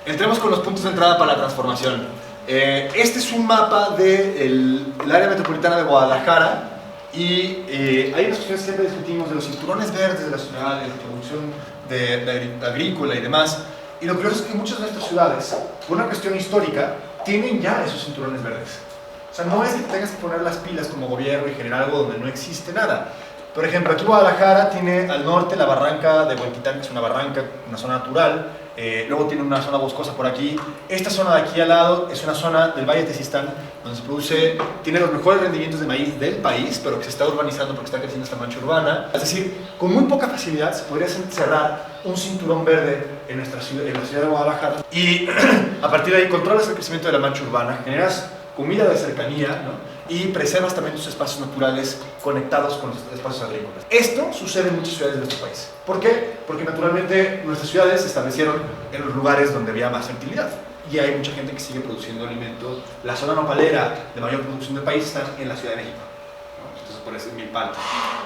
Entremos con los puntos de entrada para la transformación. Este es un mapa del área metropolitana de Guadalajara y hay unas cuestiones que siempre discutimos de los cinturones verdes de la ciudad, de la producción agrícola y demás. Y lo curioso es que muchas de nuestras ciudades, por una cuestión histórica, tienen ya esos cinturones verdes. O sea, no es que tengas que poner las pilas como gobierno y generar algo donde no existe nada. Por ejemplo, aquí Guadalajara tiene al norte la barranca de Huentitán, que es una barranca, una zona natural. Luego tiene una zona boscosa por aquí. Esta zona de aquí al lado es una zona del Valle de Tezistán, donde se produce, tiene los mejores rendimientos de maíz del país, pero que se está urbanizando porque está creciendo esta mancha urbana. Es decir, con muy poca facilidad se podría cerrar un cinturón verde en la ciudad de Guadalajara. Y a partir de ahí controlas el crecimiento de la mancha urbana, generas comida de cercanía, ¿no? Y preservas también tus espacios naturales conectados con los espacios agrícolas. Esto sucede en muchas ciudades de nuestro país. ¿Por qué? Porque naturalmente nuestras ciudades se establecieron en los lugares donde había más fertilidad y hay mucha gente que sigue produciendo alimentos. La zona nopalera de mayor producción del país está en la Ciudad de México, ¿no? Entonces por eso es Milpalta.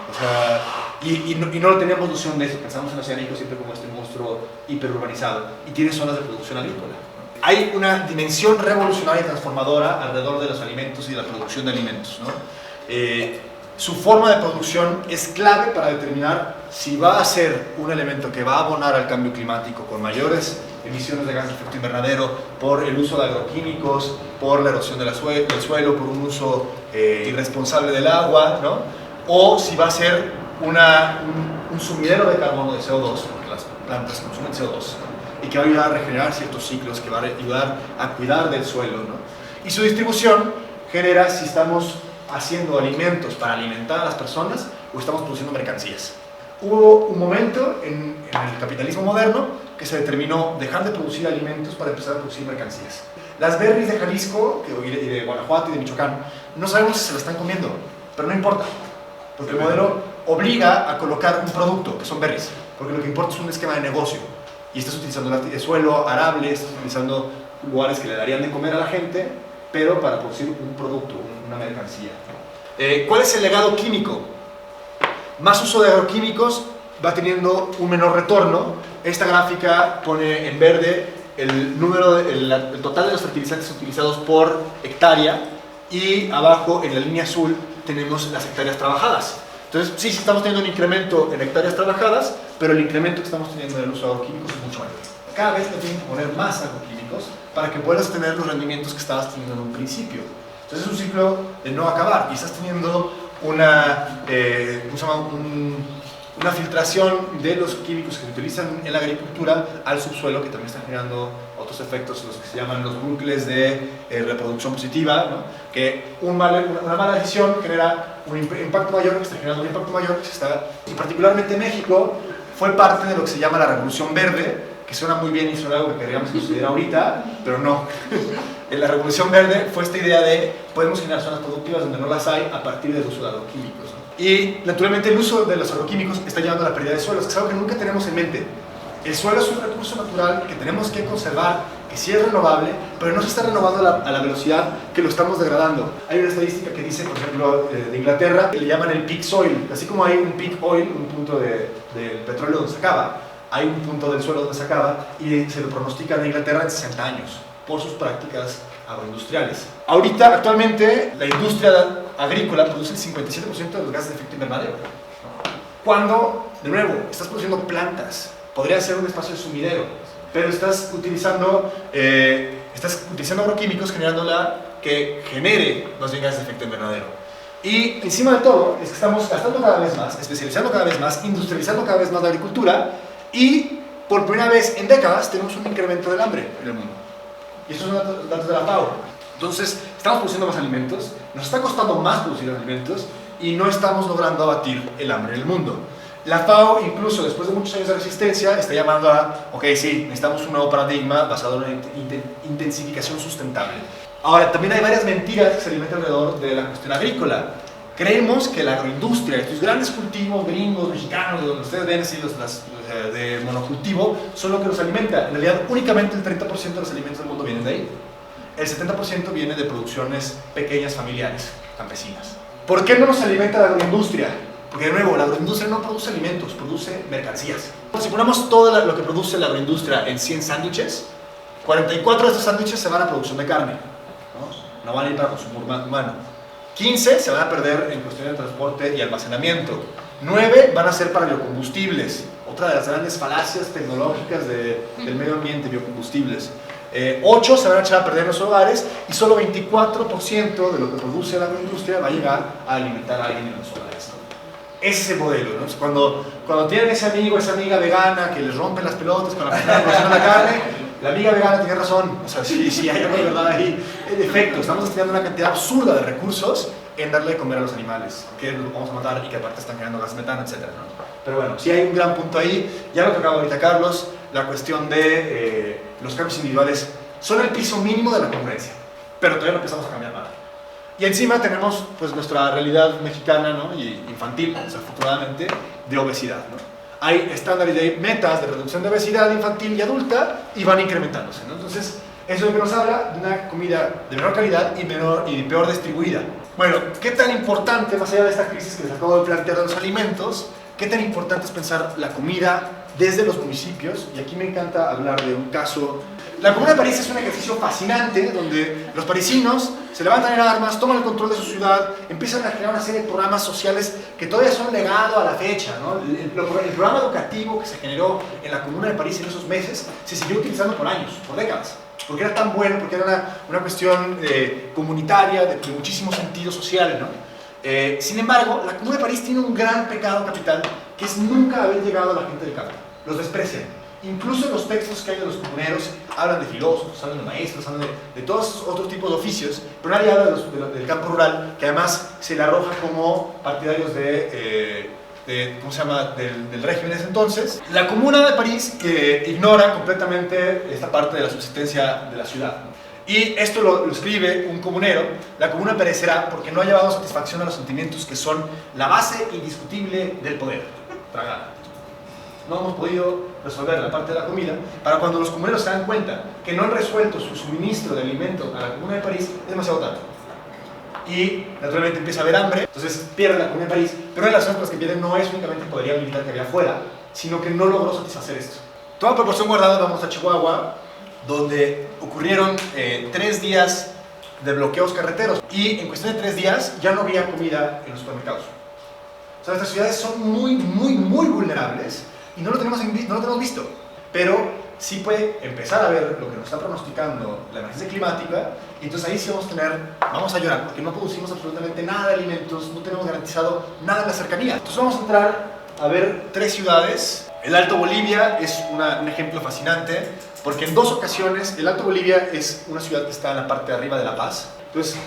O sea, y no tenemos noción de eso. Pensamos en la Ciudad de México siempre como este monstruo hiperurbanizado y tiene zonas de producción agrícola. Hay una dimensión revolucionaria y transformadora alrededor de los alimentos y de la producción de alimentos, ¿no? Su forma de producción es clave para determinar si va a ser un elemento que va a abonar al cambio climático con mayores emisiones de gases de efecto invernadero por el uso de agroquímicos, por la erosión del suelo, por un uso irresponsable del agua, ¿no? O si va a ser un sumidero de carbono de CO2, porque las plantas consumen CO2, ¿no? Y que va a ayudar a regenerar ciertos ciclos, que va a ayudar a cuidar del suelo, ¿no? Y su distribución genera si estamos haciendo alimentos para alimentar a las personas o estamos produciendo mercancías. Hubo un momento en el capitalismo moderno que se determinó dejar de producir alimentos para empezar a producir mercancías. Las berries de Jalisco, y de Guanajuato y de Michoacán, no sabemos si se las están comiendo, pero no importa, porque el modelo obliga a colocar un producto, que son berries, porque lo que importa es un esquema de negocio. Y estás utilizando el suelo arable, estás utilizando lugares que le darían de comer a la gente, pero para producir un producto, una mercancía. ¿Cuál es el legado químico? Más uso de agroquímicos va teniendo un menor retorno. Esta gráfica pone en verde el total de los fertilizantes utilizados por hectárea y abajo en la línea azul tenemos las hectáreas trabajadas. Entonces, sí estamos teniendo un incremento en hectáreas trabajadas, pero el incremento que estamos teniendo en el uso de agroquímicos es mucho mayor. Cada vez te tienen que poner más agroquímicos para que puedas tener los rendimientos que estabas teniendo en un principio. Entonces es un ciclo de no acabar y estás teniendo una filtración de los químicos que se utilizan en la agricultura al subsuelo, que también están generando otros efectos, los que se llaman los bucles de reproducción positiva, ¿no? Que una mala decisión genera un impacto mayor, que está generando un impacto mayor, y particularmente México fue parte de lo que se llama la Revolución Verde, que suena muy bien y suena algo que queríamos que sucediera ahorita, pero no. En la Revolución Verde fue esta idea de podemos generar zonas productivas donde no las hay a partir del uso de agroquímicos, ¿no? Y naturalmente el uso de los agroquímicos está llevando a la pérdida de suelos, que es algo que nunca tenemos en mente. El suelo es un recurso natural que tenemos que conservar, que sí es renovable, pero no se está renovando a la velocidad que lo estamos degradando. Hay una estadística que dice, por ejemplo, de Inglaterra, que le llaman el peak soil. Así como hay un peak oil, un punto del petróleo donde se acaba, hay un punto del suelo donde se acaba, y se lo pronostican en Inglaterra en 60 años por sus prácticas agroindustriales. Ahorita, actualmente, la industria agrícola produce el 57% de los gases de efecto invernadero. Cuando, de nuevo, estás produciendo plantas, podría ser un espacio de sumidero, pero estás utilizando agroquímicos generándola que genere los gases de efecto invernadero. Y encima de todo, es que estamos gastando cada vez más, especializando cada vez más, industrializando cada vez más la agricultura, y por primera vez en décadas tenemos un incremento del hambre en el mundo. Y estos son datos de la FAO. Entonces, estamos produciendo más alimentos, nos está costando más producir alimentos y no estamos logrando abatir el hambre en el mundo. La FAO, incluso después de muchos años de resistencia, está llamando a, ok, sí, necesitamos un nuevo paradigma basado en intensificación sustentable. Ahora, también hay varias mentiras que se alimentan alrededor de la cuestión agrícola. Creemos que la agroindustria, estos grandes cultivos gringos, mexicanos, de donde ustedes ven así de monocultivo, son lo que nos alimenta. En realidad, únicamente el 30% de los alimentos del mundo vienen de ahí. El 70% viene de producciones pequeñas, familiares, campesinas. ¿Por qué no nos alimenta la agroindustria? Porque de nuevo, la agroindustria no produce alimentos, produce mercancías. Si ponemos todo lo que produce la agroindustria en 100 sándwiches, 44 de estos sándwiches se van a producción de carne, no van a ir para consumo humano. 15 se van a perder en cuestión de transporte y almacenamiento. 9 van a ser para biocombustibles, otra de las grandes falacias tecnológicas del medio ambiente, biocombustibles. 8 se van a echar a perder en los hogares y solo 24% de lo que produce la agroindustria va a llegar a alimentar a alguien en los hogares, ¿no? Ese es el modelo, ¿no? Cuando tienen ese amigo, esa amiga vegana que les rompen las pelotas con la producción de la carne, la amiga vegana tiene razón, o sea, sí hay algo de verdad ahí. En efecto, estamos destinando una cantidad absurda de recursos en darle de comer a los animales, que los vamos a matar y que aparte están creando gas metano, etc., ¿no? Pero bueno, sí hay un gran punto ahí, ya lo que acaba ahorita Carlos, la cuestión de los cambios individuales son el piso mínimo de la congruencia, pero todavía no empezamos a cambiar nada. Y encima tenemos pues nuestra realidad mexicana, ¿no? Y infantil, desafortunadamente, de obesidad, ¿no? Hay estándares de metas de reducción de obesidad infantil y adulta y van incrementándose, ¿no? Entonces, eso es lo que nos habla de una comida de menor calidad y peor distribuida. Bueno, ¿qué tan importante, más allá de esta crisis que les acabo de plantear de los alimentos, qué tan importante es pensar la comida desde los municipios? Y aquí me encanta hablar de un caso. La Comuna de París es un ejercicio fascinante donde los parisinos se levantan en armas, toman el control de su ciudad, empiezan a crear una serie de programas sociales que todavía son legado a la fecha, ¿no? El programa educativo que se generó en la Comuna de París en esos meses se siguió utilizando por años, por décadas, porque era tan bueno, porque era una cuestión comunitaria, de muchísimo sentido social, ¿no? Sin embargo, la Comuna de París tiene un gran pecado capital, que es nunca haber llegado a la gente del campo. Los desprecian. Incluso los textos que hay de los comuneros hablan de filósofos, hablan de maestros, hablan de todos esos otros tipos de oficios, pero nadie habla del campo rural, que además se le arroja como partidarios ¿cómo se llama?, del régimen de ese entonces. La Comuna de París ignora completamente esta parte de la subsistencia de la ciudad, ¿no? Y esto lo escribe un comunero: la comuna perecerá porque no ha llevado satisfacción a los sentimientos que son la base indiscutible del poder. Tragada. No hemos podido resolver la parte de la comida. Para cuando los comuneros se dan cuenta que no han resuelto su suministro de alimentos a la Comuna de París, es demasiado tarde. Y naturalmente empieza a haber hambre, entonces pierde la Comuna de París. Pero una de las razones por las que pierde no es únicamente el poderío militar que había afuera, sino que no logró satisfacer esto. Toda proporción guardada, vamos a Chihuahua, donde ocurrieron 3 días de bloqueos carreteros. Y en cuestión de 3 días ya no había comida en los supermercados. O sea, estas ciudades son muy vulnerables. Y no lo tenemos visto, pero sí puede empezar a ver lo que nos está pronosticando la emergencia climática, y entonces ahí sí vamos a llorar, porque no producimos absolutamente nada de alimentos, no tenemos garantizado nada en la cercanía. Entonces vamos a entrar a ver 3 ciudades. El Alto Bolivia es un ejemplo fascinante, porque en 2 ocasiones el Alto Bolivia es una ciudad que está en la parte de arriba de La Paz. Entonces,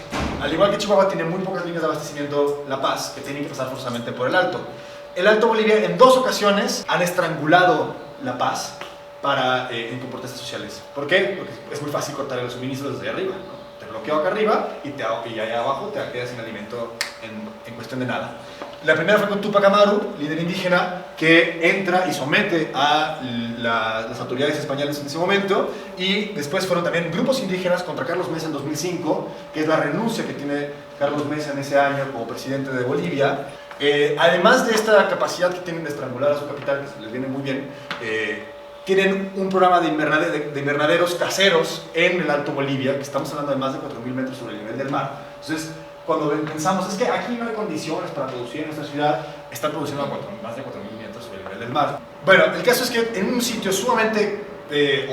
al igual que Chihuahua tiene muy pocas líneas de abastecimiento La Paz, que tienen que pasar forzosamente por el Alto. El Alto Bolivia en 2 ocasiones han estrangulado La Paz en protestas sociales. ¿Por qué? Porque es muy fácil cortar los suministros desde arriba, ¿no? Te bloqueo acá arriba y allá abajo te quedas sin alimento en cuestión de nada. La primera fue con Tupac Amaru, líder indígena, que entra y somete a las autoridades españolas en ese momento, y después fueron también grupos indígenas contra Carlos Mesa en 2005, que es la renuncia que tiene Carlos Mesa en ese año como presidente de Bolivia. Además de esta capacidad que tienen de estrangular a su capital, que les viene muy bien, tienen un programa de invernaderos caseros en el Alto Bolivia, que estamos hablando de más de 4.000 metros sobre el nivel del mar. Entonces, cuando pensamos, es que aquí no hay condiciones para producir en esta ciudad, están produciendo a más de 4.000 metros sobre el nivel del mar. Bueno, el caso es que en un sitio sumamente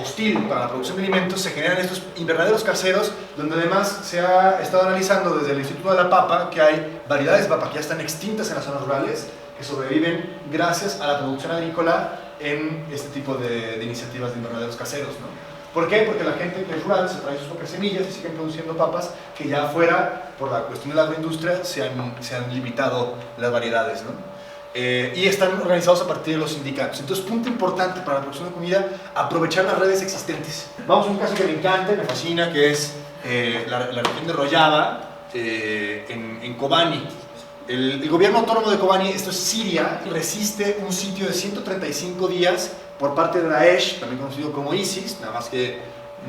hostil para la producción de alimentos se generan estos invernaderos caseros, donde además se ha estado analizando desde el Instituto de la Papa que hay variedades de papa que ya están extintas en las zonas rurales, que sobreviven gracias a la producción agrícola en este tipo de iniciativas de invernaderos caseros, ¿no? ¿Por qué? Porque la gente que es rural se trae sus propias semillas y siguen produciendo papas que ya afuera, por la cuestión de la agroindustria, se han limitado las variedades, ¿no? Y están organizados a partir de los sindicatos. Entonces, punto importante para la producción de comida, aprovechar las redes existentes. Vamos a un caso que me encanta, me fascina, que es la región de Rojava, en Kobani. El gobierno autónomo de Kobani, esto es Siria, resiste un sitio de 135 días por parte de Daesh, también conocido como ISIS, nada más que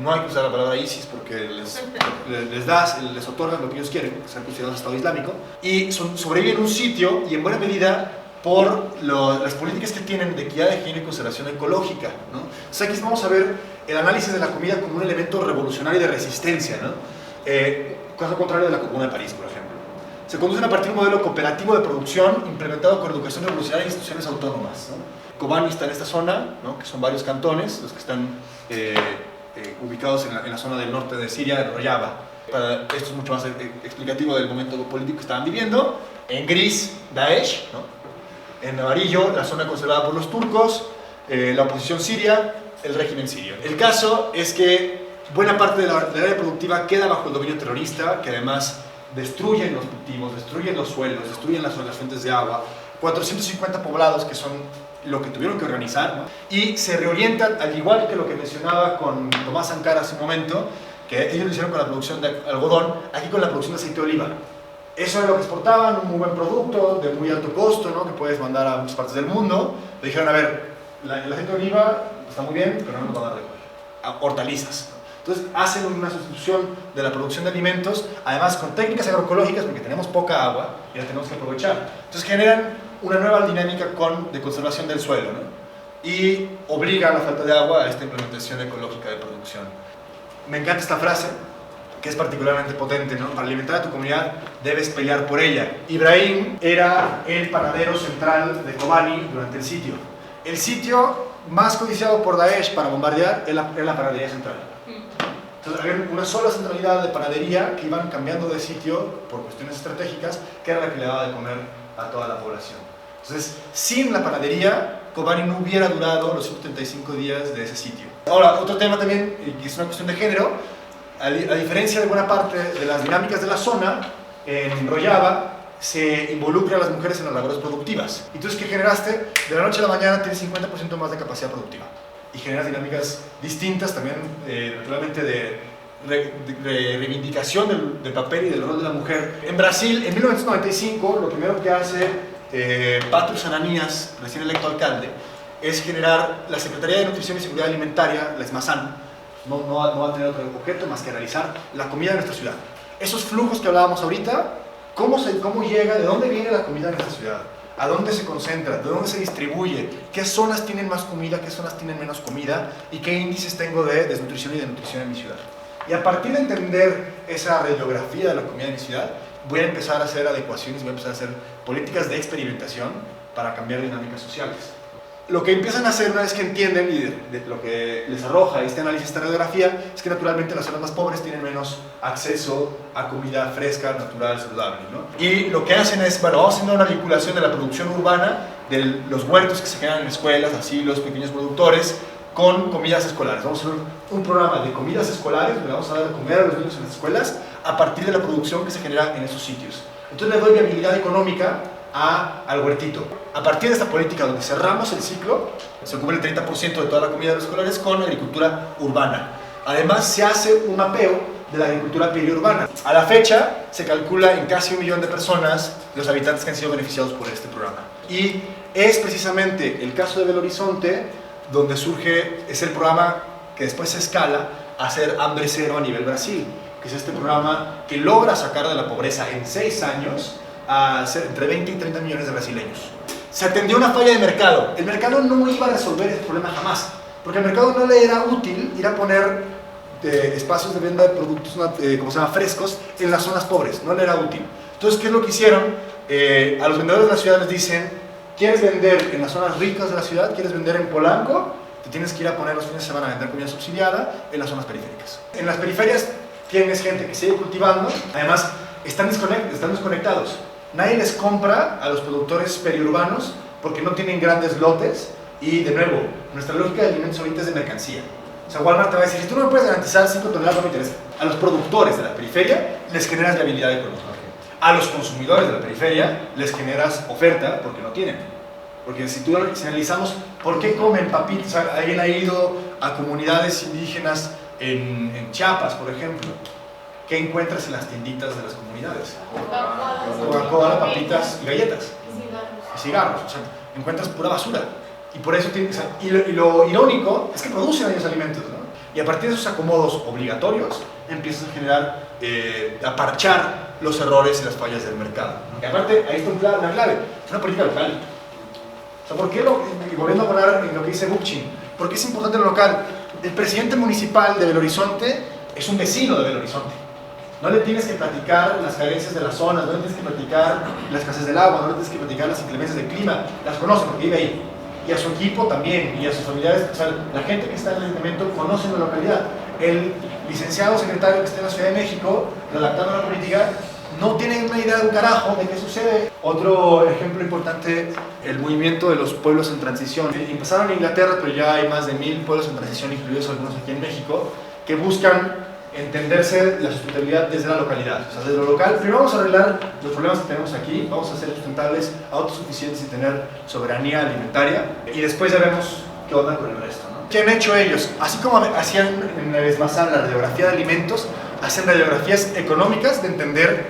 no hay que usar la palabra ISIS porque les otorgan lo que ellos quieren, ser considerados Estado Islámico, y sobreviven un sitio, y en buena medida por las políticas que tienen de equidad de género y conservación ecológica, ¿no? Entonces aquí vamos a ver el análisis de la comida como un elemento revolucionario de resistencia, ¿no? Caso contrario de la Comuna de París, por ejemplo. Se conducen a partir de un modelo cooperativo de producción implementado con educación revolucionaria e instituciones autónomas, ¿no? Kobani está en esta zona, ¿no? Que son varios cantones, los que están ubicados en la zona del norte de Siria, de Rojava. Esto es mucho más explicativo del momento político que estaban viviendo. En gris, Daesh, ¿no? En amarillo, la zona conservada por los turcos, la oposición siria, el régimen sirio. El caso es que buena parte del área productiva queda bajo el dominio terrorista, que además destruyen los cultivos, destruyen los suelos, destruyen las fuentes de agua. 450 poblados que son lo que tuvieron que organizar, ¿no? Y se reorientan, al igual que lo que mencionaba con Tomás Sankara hace un momento, que ellos lo hicieron con la producción de algodón, aquí con la producción de aceite de oliva. Eso era lo que exportaban, un muy buen producto, de muy alto costo, ¿no? Que puedes mandar a muchas partes del mundo. Le dijeron, a ver, el aceite de oliva está muy bien, pero no nos van a dar de comer. Hortalizas, ¿no? Entonces hacen una sustitución de la producción de alimentos, además con técnicas agroecológicas, porque tenemos poca agua y la tenemos que aprovechar. Entonces generan una nueva dinámica de conservación del suelo, ¿no? Y obligan a la falta de agua a esta implementación ecológica de producción. Me encanta esta frase, que es particularmente potente, ¿no? Para alimentar a tu comunidad debes pelear por ella. Ibrahim era el panadero central de Kobani durante el sitio. El sitio más codiciado por Daesh para bombardear era la panadería central. Entonces había una sola centralidad de panadería que iban cambiando de sitio por cuestiones estratégicas, que era la que le daba de comer a toda la población. Entonces, sin la panadería, Kobani no hubiera durado los 135 días de ese sitio. Ahora, otro tema también, que es una cuestión de género, a diferencia de buena parte de las dinámicas de la zona, en Rojava se involucran a las mujeres en las labores productivas. Entonces, ¿qué generaste? De la noche a la mañana tienes 50% más de capacidad productiva. Y generas dinámicas distintas también, naturalmente, de reivindicación del papel y del rol de la mujer. En Brasil, en 1995, lo primero que hace Patrus Ananias, recién electo alcalde, es generar la Secretaría de Nutrición y Seguridad Alimentaria, la SMASAN. No va a tener otro objeto más que realizar la comida de nuestra ciudad. Esos flujos que hablábamos ahorita, ¿cómo llega? ¿De dónde viene la comida de nuestra ciudad? ¿A dónde se concentra? ¿De dónde se distribuye? ¿Qué zonas tienen más comida? ¿Qué zonas tienen menos comida? ¿Y qué índices tengo de desnutrición y de nutrición en mi ciudad? Y a partir de entender esa radiografía de la comida de mi ciudad, voy a empezar a hacer adecuaciones, voy a empezar a hacer políticas de experimentación para cambiar dinámicas sociales. Lo que empiezan a hacer una vez que entienden y de lo que les arroja este análisis, esta radiografía, es que naturalmente las zonas más pobres tienen menos acceso a comida fresca, natural, saludable, ¿no? Y lo que hacen es, bueno, vamos haciendo una vinculación de la producción urbana, de los huertos que se generan en escuelas, así los pequeños productores, con comidas escolares. Vamos a hacer un programa de comidas escolares, le vamos a dar de comer a los niños en las escuelas a partir de la producción que se genera en esos sitios. Entonces le doy viabilidad económica al huertito. A partir de esta política donde cerramos el ciclo, se cubre el 30% de toda la comida de los escolares con agricultura urbana. Además se hace un mapeo de la agricultura periurbana. A la fecha se calcula en casi 1 millón de personas los habitantes que han sido beneficiados por este programa. Y es precisamente el caso de Belo Horizonte donde es el programa que después se escala a ser Hambre Cero a nivel Brasil, que es este programa que logra sacar de la pobreza en 6 años a ser entre 20 y 30 millones de brasileños. Se atendió una falla de mercado. El mercado no iba a resolver este problema jamás, porque al mercado no le era útil ir a poner espacios de venta de productos frescos en las zonas pobres, no le era útil. Entonces, ¿qué es lo que hicieron? A los vendedores de la ciudad les dicen: ¿quieres vender en las zonas ricas de la ciudad? ¿Quieres vender en Polanco? Te tienes que ir a poner los fines de semana a vender comida subsidiada en las zonas periféricas. En las periferias tienes gente que sigue cultivando, además están desconectados. Nadie les compra a los productores periurbanos porque no tienen grandes lotes y, de nuevo, nuestra lógica de alimentos ahorita es de mercancía. O sea, Walmart te va a decir: si tú no me puedes garantizar 5 toneladas, no me interesa. A los productores de la periferia les generas viabilidad económica. A los consumidores de la periferia les generas oferta porque no tienen. Porque si analizamos por qué comen papitas, o sea, alguien ha ido a comunidades indígenas en Chiapas, por ejemplo, ¿qué encuentras en las tienditas de las comunidades? Coca-Cola, papitas y galletas. Y cigarros. O sea, encuentras pura basura. Y por eso y lo irónico es que producen ellos alimentos, ¿no? Y a partir de esos acomodos obligatorios empiezas a generar, a parchar los errores y las fallas del mercado, ¿no? Y aparte, ahí está una clave, es una política local. O sea, ¿por qué y volviendo a hablar en lo que dice Bookchin, ¿por qué es importante lo local? El presidente municipal de Belo Horizonte es un vecino de Belo Horizonte. No le tienes que platicar las carencias de las zonas, no le tienes que platicar la escasez del agua, no le tienes que platicar las inclemencias del clima, las conoce porque vive ahí. Y a su equipo también, y a sus familiares, o sea, la gente que está en el ayuntamiento conoce la localidad. El licenciado secretario que está en la Ciudad de México, redactando la política, no tiene una idea de un carajo de qué sucede. Otro ejemplo importante, el movimiento de los pueblos en transición. Empezaron en Inglaterra, pero ya hay más de 1000 pueblos en transición, incluidos algunos aquí en México, que buscan entenderse la sustentabilidad desde la localidad, o sea, desde lo local. Primero vamos a arreglar los problemas que tenemos aquí, vamos a ser sustentables, autosuficientes y tener soberanía alimentaria, y después ya vemos qué onda con el resto, ¿no? ¿Qué han hecho ellos? Así como hacían en el Esmazán la radiografía de alimentos, hacen radiografías económicas de entender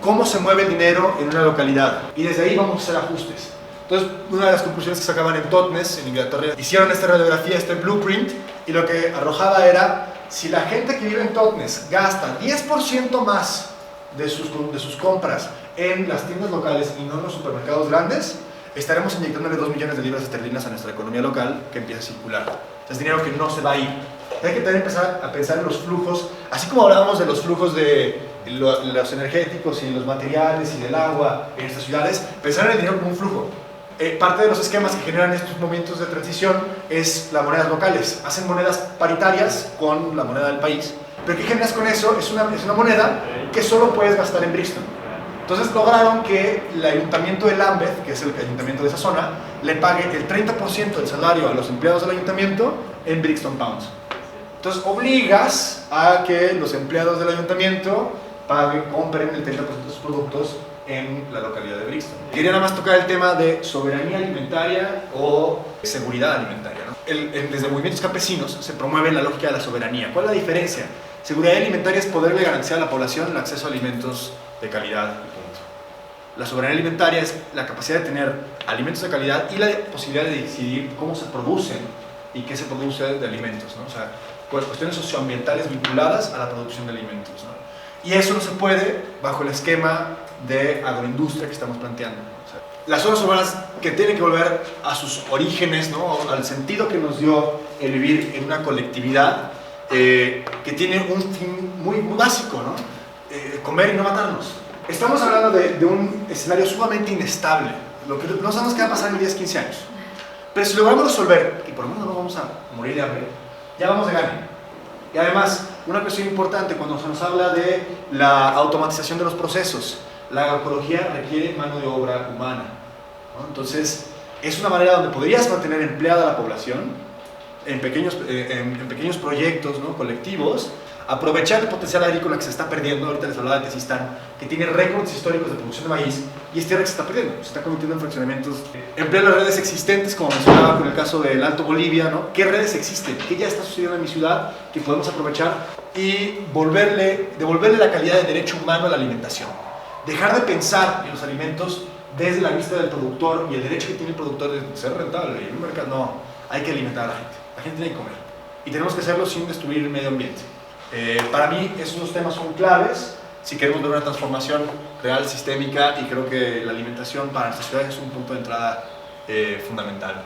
cómo se mueve el dinero en una localidad, y desde ahí vamos a hacer ajustes. Entonces, una de las conclusiones que sacaban en Totnes, en Inglaterra, hicieron esta radiografía, este blueprint, y lo que arrojaba era: si la gente que vive en Totnes gasta 10% más de sus compras en las tiendas locales y no en los supermercados grandes, estaremos inyectándole 2 millones de libras esterlinas a nuestra economía local, que empieza a circular. Es dinero que no se va a ir. Hay que también empezar a pensar en los flujos, así como hablábamos de los flujos de los energéticos y los materiales y del agua en estas ciudades, pensar en el dinero como un flujo. Parte de los esquemas que generan estos momentos de transición es las monedas locales. Hacen monedas paritarias con la moneda del país. ¿Pero qué generas con eso? Es una moneda que solo puedes gastar en Brixton. Entonces lograron que el ayuntamiento de Lambeth, que es el ayuntamiento de esa zona, le pague el 30% del salario a los empleados del ayuntamiento en Brixton Pounds. Entonces obligas a que los empleados del ayuntamiento compren el 30% de sus productos en la localidad de Brixton. Quería nada más tocar el tema de soberanía alimentaria o seguridad alimentaria, ¿no? Desde movimientos campesinos se promueve la lógica de la soberanía. ¿Cuál es la diferencia? Seguridad alimentaria es poderle garantizar a la población el acceso a alimentos de calidad y punto. La soberanía alimentaria es la capacidad de tener alimentos de calidad y la posibilidad de decidir cómo se producen y qué se produce de alimentos, ¿no? O sea, cuestiones socioambientales vinculadas a la producción de alimentos, ¿no? Y eso no se puede bajo el esquema de agroindustria que estamos planteando. O sea, las zonas urbanas que tienen que volver a sus orígenes, ¿no? Al sentido que nos dio el vivir en una colectividad que tiene un fin muy básico, ¿no? Comer y no matarnos. Estamos hablando de un escenario sumamente inestable, lo que no sabemos qué va a pasar en 10, 15 años. Pero si logramos resolver, y por lo menos no vamos a morir de hambre, ya vamos de gane. Y además, una cuestión importante cuando se nos habla de la automatización de los procesos, la agroecología requiere mano de obra humana, ¿no? Entonces, es una manera donde podrías mantener empleada a la población en pequeños proyectos, ¿no? Colectivos, aprovechar el potencial agrícola que se está perdiendo. Ahorita les hablaba de Tezistán, que tiene récords históricos de producción de maíz, y es tierra que se está perdiendo, se está convirtiendo en fraccionamientos. Emplear las redes existentes, como mencionaba con el caso del Alto Bolivia, ¿no? ¿Qué redes existen? ¿Qué ya está sucediendo en mi ciudad que podemos aprovechar y devolverle la calidad de derecho humano a la alimentación? Dejar de pensar en los alimentos desde la vista del productor y el derecho que tiene el productor de ser rentable y en un mercado. No, hay que alimentar a la gente tiene que comer, y tenemos que hacerlo sin destruir el medio ambiente. Para mí esos dos temas son claves si queremos ver una transformación real, sistémica, y creo que la alimentación para nuestras ciudades es un punto de entrada fundamental.